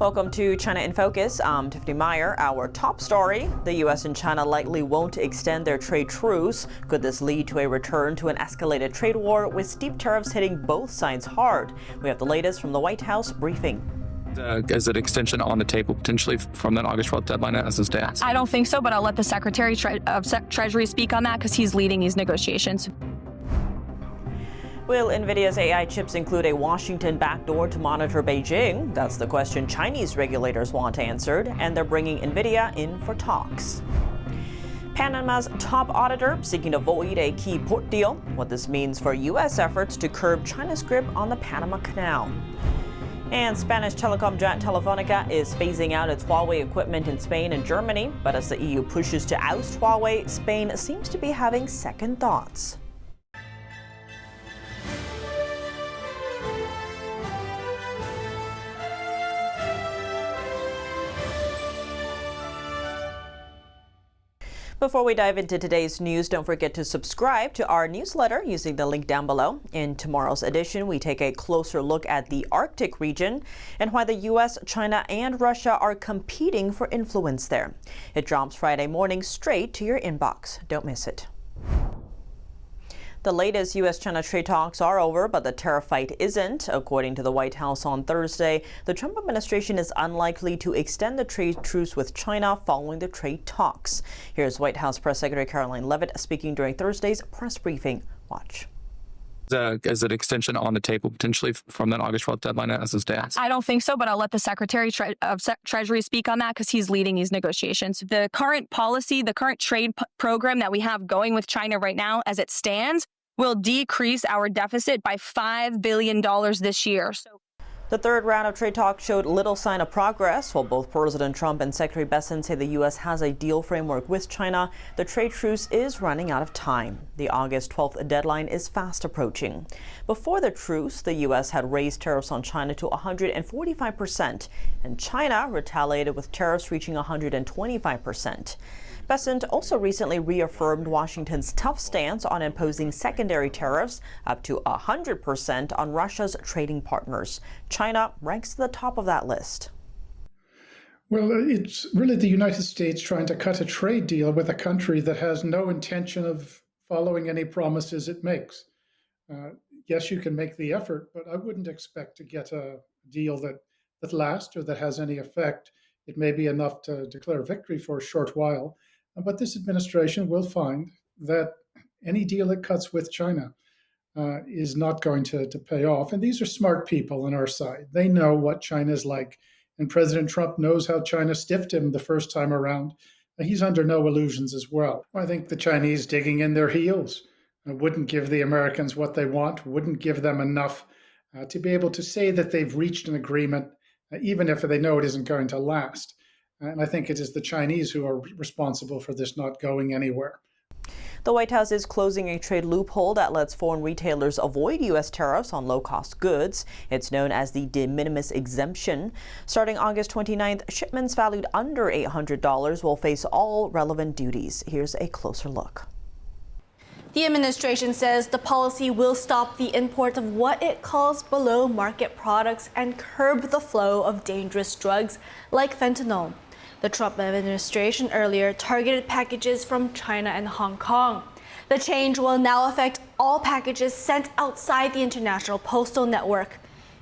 Welcome to China in Focus. I'm Tiffany Meyer. Our top story, the U.S. and China likely won't extend their trade truce. Could this lead to a return to an escalated trade war with steep tariffs hitting both sides hard? We have the latest from the White House briefing. Is an extension on the table potentially from that August 12th deadline as it stands? I don't think so, but I'll let the Secretary of Treasury speak on that because he's leading these negotiations. Will Nvidia's AI chips include a Washington backdoor to monitor Beijing? That's the question Chinese regulators want answered, and they're bringing Nvidia in for talks. Panama's top auditor seeking to void a key port deal. What this means for U.S. efforts to curb China's grip on the Panama Canal. And Spanish telecom giant Telefonica is phasing out its Huawei equipment in Spain and Germany. But as the EU pushes to oust Huawei, Spain seems to be having second thoughts. Before we dive into today's news, don't forget to subscribe to our newsletter using the link down below. In tomorrow's edition, we take a closer look at the Arctic region and why the U.S., China, and Russia are competing for influence there. It drops Friday morning straight to your inbox. Don't miss it. The latest U.S.-China trade talks are over, but the tariff fight isn't. According to the White House on Thursday, the Trump administration is unlikely to extend the trade truce with China following the trade talks. Here's White House Press Secretary Caroline Leavitt speaking during Thursday's press briefing. Watch. Is an extension on the table potentially from that August 12th deadline as it stands? I don't think so, but I'll let the Secretary of Treasury speak on that because he's leading these negotiations. The current policy, the current trade program that we have going with China right now as it stands will decrease our deficit by $5 billion this year. The third round of trade talks showed little sign of progress. While both President Trump and Secretary Bessent say the U.S. has a deal framework with China, the trade truce is running out of time. The August 12th deadline is fast approaching. Before the truce, the U.S. had raised tariffs on China to 145%, and China retaliated with tariffs reaching 125%. Bessent also recently reaffirmed Washington's tough stance on imposing secondary tariffs up to 100% on Russia's trading partners. China ranks at the top of that list. Well, it's really the United States trying to cut a trade deal with a country that has no intention of following any promises it makes. Yes, you can make the effort, but I wouldn't expect to get a deal that lasts or that has any effect. It may be enough to declare victory for a short while. But this administration will find that any deal it cuts with China is not going to pay off. And these are smart people on our side. They know what China is like. And President Trump knows how China stiffed him the first time around. He's under no illusions as well. I think the Chinese digging in their heels wouldn't give the Americans what they want, wouldn't give them enough to be able to say that they've reached an agreement, even if they know it isn't going to last. And I think it is the Chinese who are responsible for this not going anywhere. The White House is closing a trade loophole that lets foreign retailers avoid U.S. tariffs on low-cost goods. It's known as the de minimis exemption. Starting August 29th, shipments valued under $800 will face all relevant duties. Here's a closer look. The administration says the policy will stop the import of what it calls below-market products and curb the flow of dangerous drugs like fentanyl. The Trump administration earlier targeted packages from China and Hong Kong. The change will now affect all packages sent outside the international postal network.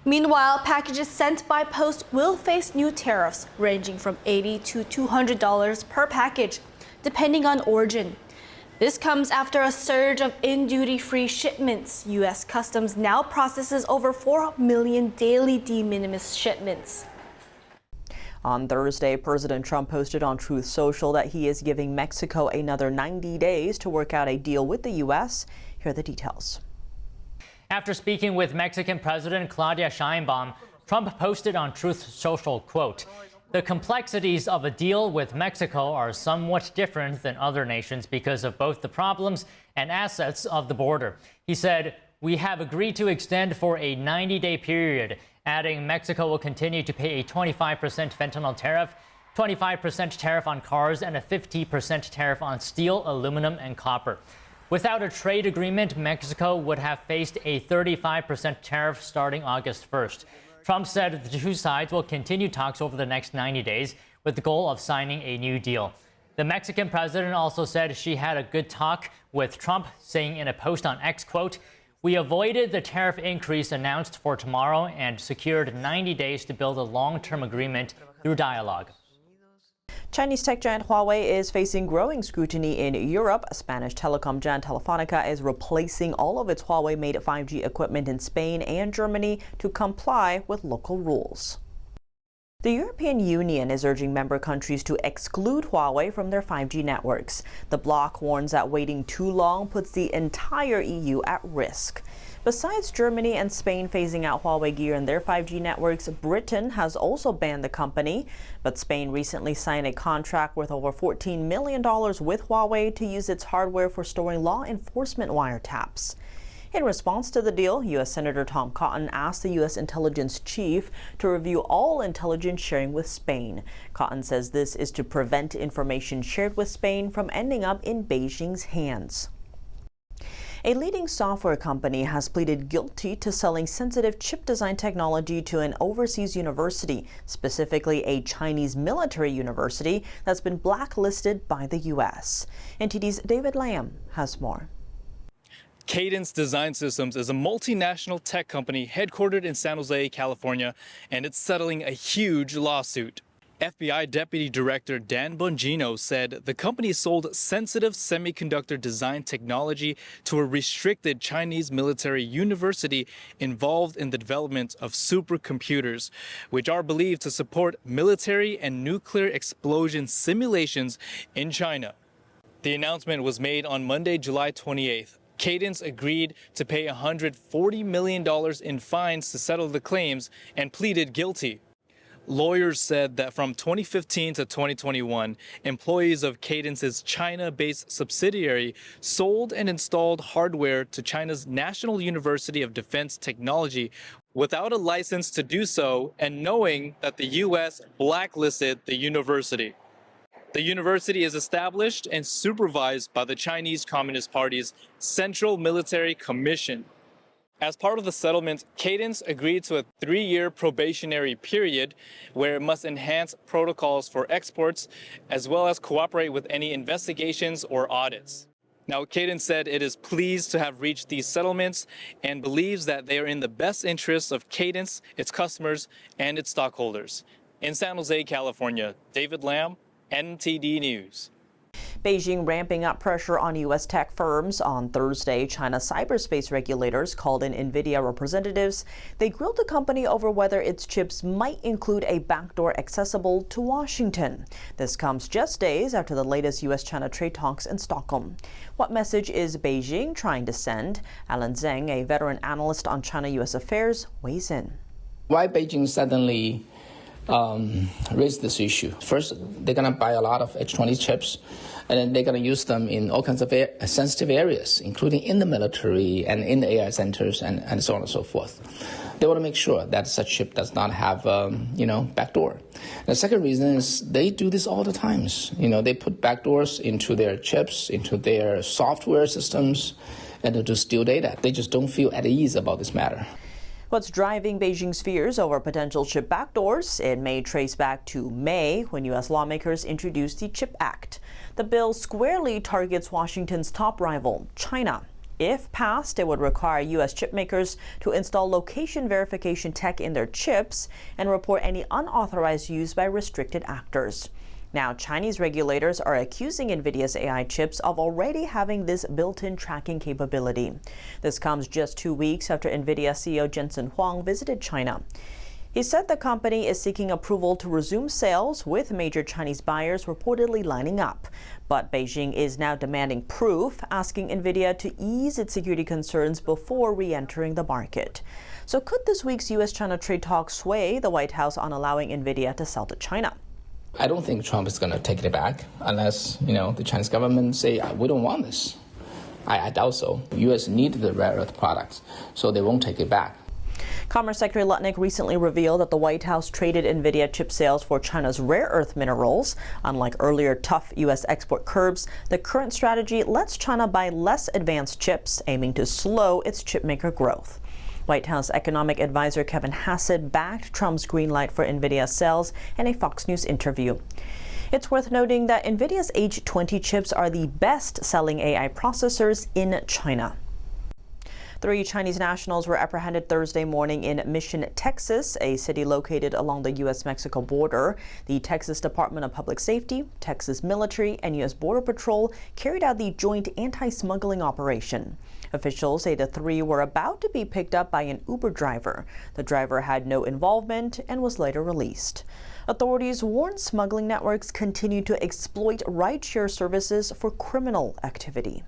Meanwhile, packages sent by post will face new tariffs ranging from $80 to $200 per package, depending on origin. This comes after a surge of in-duty-free shipments. U.S. Customs now processes over 4 million daily de minimis shipments. On Thursday, President Trump posted on Truth Social that he is giving Mexico another 90 days to work out a deal with the U.S. Here are the details. After speaking with Mexican President Claudia Sheinbaum, Trump posted on Truth Social, quote, "The complexities of a deal with Mexico are somewhat different than other nations because of both the problems and assets of the border." He said, "We have agreed to extend for a 90-day period," adding Mexico will continue to pay a 25% fentanyl tariff, 25% tariff on cars, and a 50% tariff on steel, aluminum, and copper. Without a trade agreement, Mexico would have faced a 35% tariff starting August 1st. Trump said the two sides will continue talks over the next 90 days with the goal of signing a new deal. The Mexican president also said she had a good talk with Trump, saying in a post on X, quote, "We avoided the tariff increase announced for tomorrow and secured 90 days to build a long-term agreement through dialogue." Chinese tech giant Huawei is facing growing scrutiny in Europe. Spanish telecom giant Telefonica is replacing all of its Huawei-made 5G equipment in Spain and Germany to comply with local rules. The European Union is urging member countries to exclude Huawei from their 5G networks. The bloc warns that waiting too long puts the entire EU at risk. Besides Germany and Spain phasing out Huawei gear in their 5G networks, Britain has also banned the company. But Spain recently signed a contract worth over $14 million with Huawei to use its hardware for storing law enforcement wiretaps. In response to the deal, U.S. Senator Tom Cotton asked the U.S. intelligence chief to review all intelligence sharing with Spain. Cotton says this is to prevent information shared with Spain from ending up in Beijing's hands. A leading software company has pleaded guilty to selling sensitive chip design technology to an overseas university, specifically a Chinese military university that's been blacklisted by the U.S. NTD's David Lamb has more. Cadence Design Systems is a multinational tech company headquartered in San Jose, California, and it's settling a huge lawsuit. FBI Deputy Director Dan Bongino said the company sold sensitive semiconductor design technology to a restricted Chinese military university involved in the development of supercomputers, which are believed to support military and nuclear explosion simulations in China. The announcement was made on Monday, July 28th. Cadence agreed to pay $140 million in fines to settle the claims and pleaded guilty. Lawyers said that from 2015 to 2021, employees of Cadence's China-based subsidiary sold and installed hardware to China's National University of Defense Technology without a license to do so and knowing that the U.S. blacklisted the university. The university is established and supervised by the Chinese Communist Party's Central Military Commission. As part of the settlement, Cadence agreed to a 3-year probationary period where it must enhance protocols for exports as well as cooperate with any investigations or audits. Now, Cadence said it is pleased to have reached these settlements and believes that they are in the best interests of Cadence, its customers, and its stockholders. In San Jose, California, David Lamb, NTD News. Beijing ramping up pressure on U.S. tech firms. On Thursday, China's cyberspace regulators called in Nvidia representatives. They grilled the company over whether its chips might include a backdoor accessible to Washington. This comes just days after the latest U.S. China trade talks in Stockholm. What message is Beijing trying to send? Alan Zheng, a veteran analyst on China-U.S. affairs, weighs in. Why Beijing suddenly raise this issue? First, they're going to buy a lot of H20 chips, and then they're going to use them in all kinds of sensitive areas, including in the military and in the AI centers and so on and so forth. They want to make sure that such chip does not have, backdoor. The second reason is they do this all the times. They put backdoors into their chips, into their software systems, and to steal data. They just don't feel at ease about this matter. What's driving Beijing's fears over potential chip backdoors? It may trace back to May, when U.S. lawmakers introduced the CHIP Act. The bill squarely targets Washington's top rival, China. If passed, it would require U.S. chipmakers to install location verification tech in their chips and report any unauthorized use by restricted actors. Now, Chinese regulators are accusing Nvidia's AI chips of already having this built-in tracking capability. This comes just 2 weeks after Nvidia CEO Jensen Huang visited China. He said the company is seeking approval to resume sales, with major Chinese buyers reportedly lining up. But Beijing is now demanding proof, asking Nvidia to ease its security concerns before re-entering the market. So could this week's U.S.-China trade talks sway the White House on allowing Nvidia to sell to China? I don't think Trump is going to take it back unless, the Chinese government say, we don't want this. I doubt so. The U.S. needs the rare earth products, so they won't take it back. Commerce Secretary Lutnick recently revealed that the White House traded Nvidia chip sales for China's rare earth minerals. Unlike earlier tough U.S. export curbs, the current strategy lets China buy less advanced chips, aiming to slow its chipmaker growth. White House economic advisor Kevin Hassett backed Trump's green light for Nvidia sales in a Fox News interview. It's worth noting that Nvidia's H20 chips are the best-selling AI processors in China. 3 Chinese nationals were apprehended Thursday morning in Mission, Texas, a city located along the U.S.-Mexico border. The Texas Department of Public Safety, Texas Military, and U.S. Border Patrol carried out the joint anti-smuggling operation. Officials say the 3 were about to be picked up by an Uber driver. The driver had no involvement and was later released. Authorities warn smuggling networks continue to exploit rideshare services for criminal activity.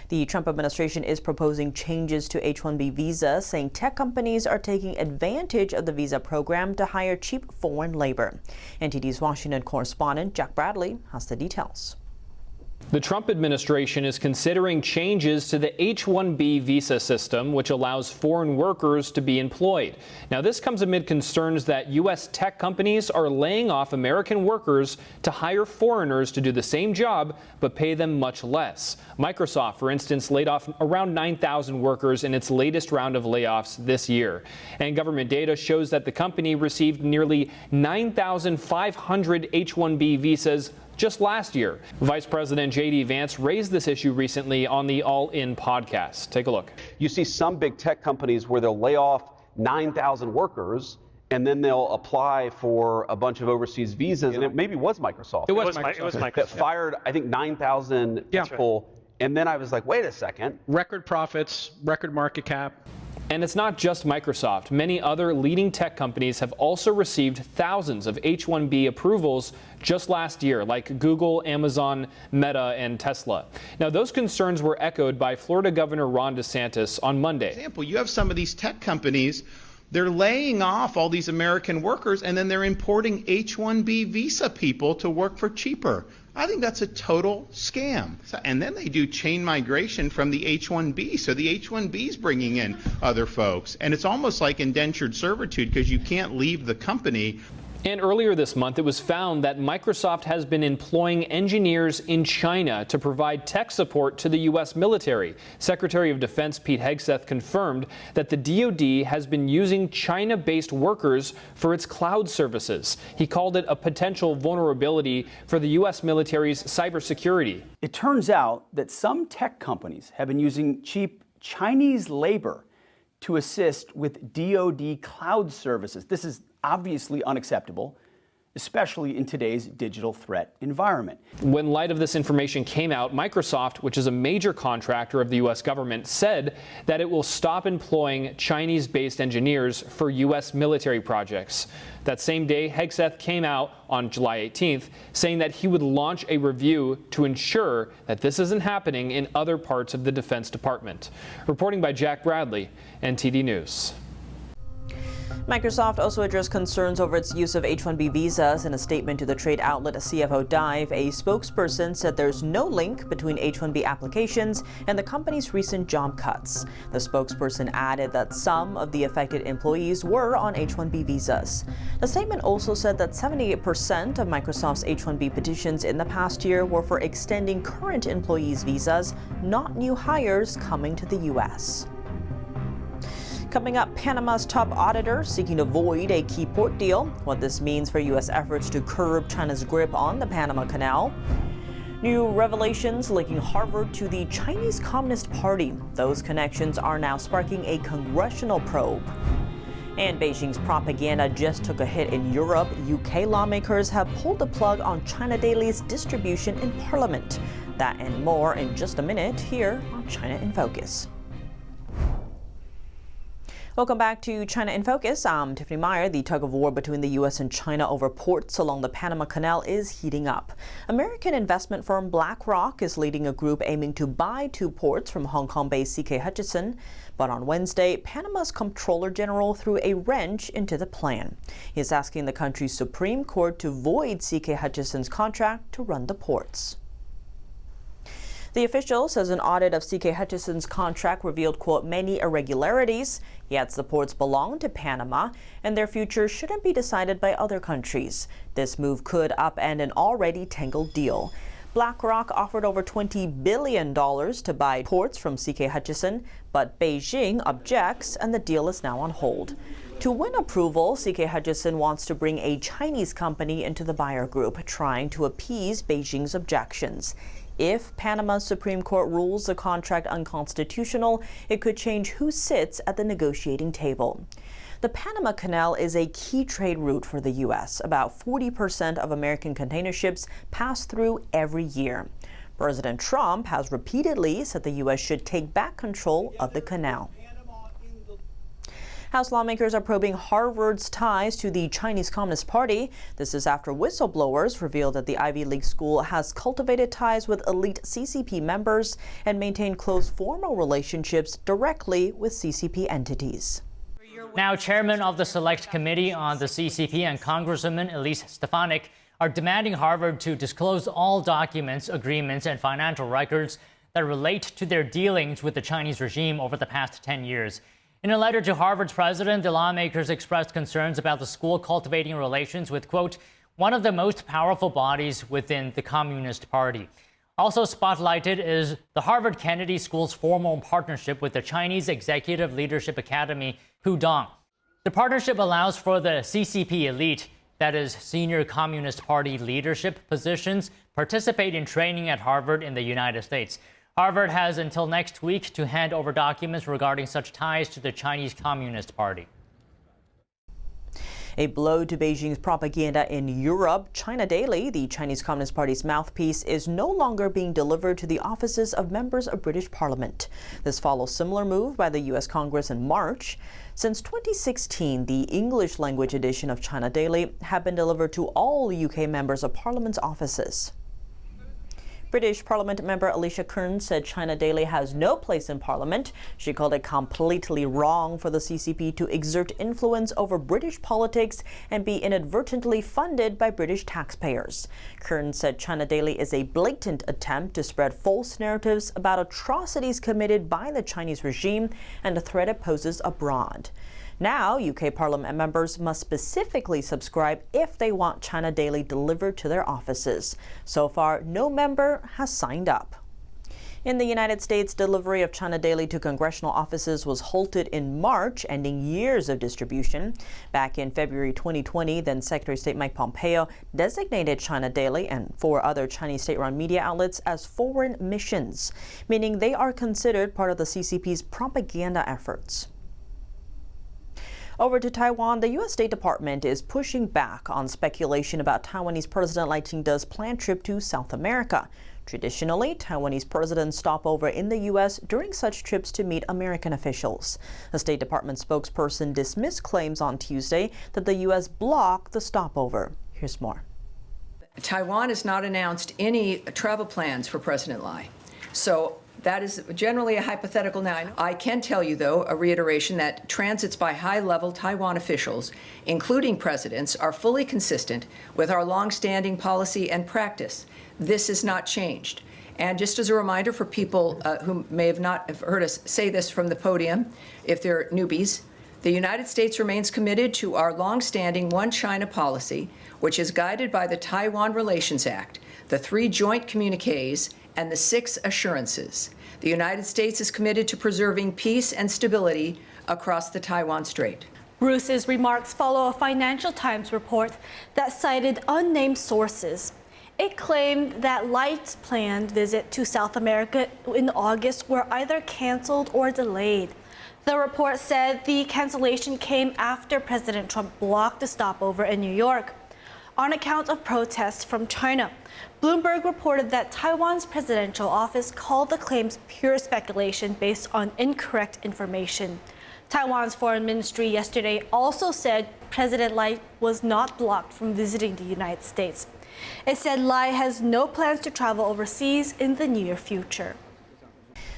The Trump administration is proposing changes to H-1B visas, saying tech companies are taking advantage of the visa program to hire cheap foreign labor. NTD's Washington correspondent Jack Bradley has the details. The Trump administration is considering changes to the H-1B visa system, which allows foreign workers to be employed. Now, this comes amid concerns that U.S. tech companies are laying off American workers to hire foreigners to do the same job, but pay them much less. Microsoft, for instance, laid off around 9,000 workers in its latest round of layoffs this year. And government data shows that the company received nearly 9,500 H-1B visas just last year. Vice President J.D. Vance raised this issue recently on the All In podcast. Take a look. You see some big tech companies where they'll lay off 9,000 workers and then they'll apply for a bunch of overseas visas. And it maybe was Microsoft. It was Microsoft. That fired, I think, 9,000 people. And then I was like, wait a second. Record profits, record market cap. And it's not just Microsoft. Many other leading tech companies have also received thousands of H-1B approvals just last year, like Google, Amazon, Meta, and Tesla. Now, those concerns were echoed by Florida Governor Ron DeSantis on Monday. For example, you have some of these tech companies, they're laying off all these American workers, and then they're importing H-1B visa people to work for cheaper. I think that's a total scam. And then they do chain migration from the H-1B. So the H-1B is bringing in other folks. And it's almost like indentured servitude because you can't leave the company. And earlier this month, it was found that Microsoft has been employing engineers in China to provide tech support to the U.S. military. Secretary of Defense Pete Hegseth confirmed that the DoD has been using China-based workers for its cloud services. He called it a potential vulnerability for the U.S. military's cybersecurity. It turns out that some tech companies have been using cheap Chinese labor to assist with DoD cloud services. This is obviously unacceptable, especially in today's digital threat environment. When light of this information came out, Microsoft, which is a major contractor of the U.S. government, said that it will stop employing Chinese-based engineers for U.S. military projects. That same day, Hegseth came out on July 18th saying that he would launch a review to ensure that this isn't happening in other parts of the Defense Department. Reporting by Jack Bradley, NTD News. Microsoft also addressed concerns over its use of H-1B visas. In a statement to the trade outlet CFO Dive, a spokesperson said there's no link between H-1B applications and the company's recent job cuts. The spokesperson added that some of the affected employees were on H-1B visas. The statement also said that 78% of Microsoft's H-1B petitions in the past year were for extending current employees' visas, not new hires coming to the U.S. Coming up, Panama's top auditor seeking to void a key port deal. What this means for U.S. efforts to curb China's grip on the Panama Canal. New revelations linking Harvard to the Chinese Communist Party. Those connections are now sparking a congressional probe. And Beijing's propaganda just took a hit in Europe. UK lawmakers have pulled the plug on China Daily's distribution in Parliament. That and more in just a minute here on China in Focus. Welcome back to China in Focus. I'm Tiffany Meyer. The tug of war between the U.S. and China over ports along the Panama Canal is heating up. American investment firm BlackRock is leading a group aiming to buy 2 ports from Hong Kong-based CK Hutchison. But on Wednesday, Panama's Comptroller General threw a wrench into the plan. He is asking the country's Supreme Court to void CK Hutchison's contract to run the ports. The official says an audit of CK Hutchison's contract revealed, quote, many irregularities. He adds the ports belong to Panama and their future shouldn't be decided by other countries. This move could upend an already tangled deal. BlackRock offered over $20 billion to buy ports from CK Hutchison, but Beijing objects and the deal is now on hold. To win approval, CK Hutchison wants to bring a Chinese company into the buyer group, trying to appease Beijing's objections. If Panama's Supreme Court rules the contract unconstitutional, it could change who sits at the negotiating table. The Panama Canal is a key trade route for the U.S. About 40% of American container ships pass through every year. President Trump has repeatedly said the U.S. should take back control of the canal. House lawmakers are probing Harvard's ties to the Chinese Communist Party. This is after whistleblowers revealed that the Ivy League school has cultivated ties with elite CCP members and maintained close formal relationships directly with CCP entities. Now, chairman of the Select Committee on the CCP and Congresswoman Elise Stefanik are demanding Harvard to disclose all documents, agreements, and financial records that relate to their dealings with the Chinese regime over the past 10 years. In a letter to Harvard's president, the lawmakers expressed concerns about the school cultivating relations with, quote, one of the most powerful bodies within the Communist Party. Also spotlighted is the Harvard Kennedy School's formal partnership with the Chinese Executive Leadership Academy, Pudong. The partnership allows for the CCP elite, that is, senior Communist Party leadership positions, participate in training at Harvard in the United States. Harvard has until next week to hand over documents regarding such ties to the Chinese Communist Party. A blow to Beijing's propaganda in Europe. China Daily, the Chinese Communist Party's mouthpiece, is no longer being delivered to the offices of members of British Parliament. This follows similar move by the U.S. Congress in March. Since 2016, the English language edition of China Daily had been delivered to all UK members of Parliament's offices. British Parliament member Alicia Kearns said China Daily has no place in Parliament. She called it completely wrong for the CCP to exert influence over British politics and be inadvertently funded by British taxpayers. Kearns said China Daily is a blatant attempt to spread false narratives about atrocities committed by the Chinese regime and the threat it poses abroad. Now, UK Parliament members must specifically subscribe if they want China Daily delivered to their offices. So far, no member has signed up. In the United States, delivery of China Daily to congressional offices was halted in March, ending years of distribution. Back in February 2020, then Secretary of State Mike Pompeo designated China Daily and 4 other Chinese state-run media outlets as foreign missions, meaning they are considered part of the CCP's propaganda efforts. Over to Taiwan, the U.S. State Department is pushing back on speculation about Taiwanese President Lai Ching-te's planned trip to South America. Traditionally, Taiwanese presidents stop over in the U.S. during such trips to meet American officials. A State Department spokesperson dismissed claims on Tuesday that the U.S. blocked the stopover. Here's more. Taiwan has not announced any travel plans for President Lai. So that is generally a hypothetical now. I can tell you, though, a reiteration that transits by high-level Taiwan officials, including presidents, are fully consistent with our longstanding policy and practice. This has not changed. And just as a reminder for people who may have not heard us say this from the podium, if they're newbies, the United States remains committed to our longstanding One China policy, which is guided by the Taiwan Relations Act, the 3 joint communiques, and the 6 assurances. The United States is committed to preserving peace and stability across the Taiwan Strait. Bruce's remarks follow a Financial Times report that cited unnamed sources. It claimed that Lai's planned visit to South America in August were either canceled or delayed. The report said the cancellation came after President Trump blocked a stopover in New York on account of protests from China. Bloomberg reported that Taiwan's presidential office called the claims pure speculation based on incorrect information. Taiwan's foreign ministry yesterday also said President Lai was not blocked from visiting the United States. It said Lai has no plans to travel overseas in the near future.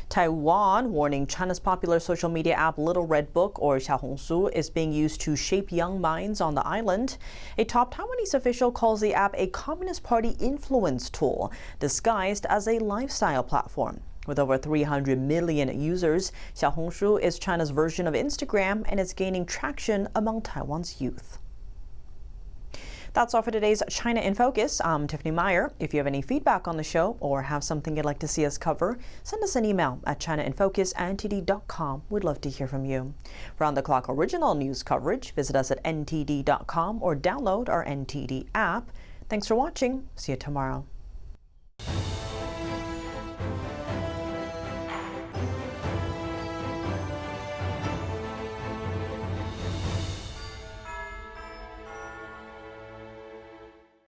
Taiwan warning China's popular social media app Little Red Book, or Xiaohongshu, is being used to shape young minds on the island. A top Taiwanese official calls the app a Communist Party influence tool disguised as a lifestyle platform. With over 300 million users, Xiaohongshu is China's version of Instagram and is gaining traction among Taiwan's youth. That's all for today's China in Focus. I'm Tiffany Meyer. If you have any feedback on the show or have something you'd like to see us cover, send us an email at chinainfocus@ntd.com. We'd love to hear from you. Round-the-clock original news coverage, visit us at ntd.com or download our NTD app. Thanks for watching. See you tomorrow.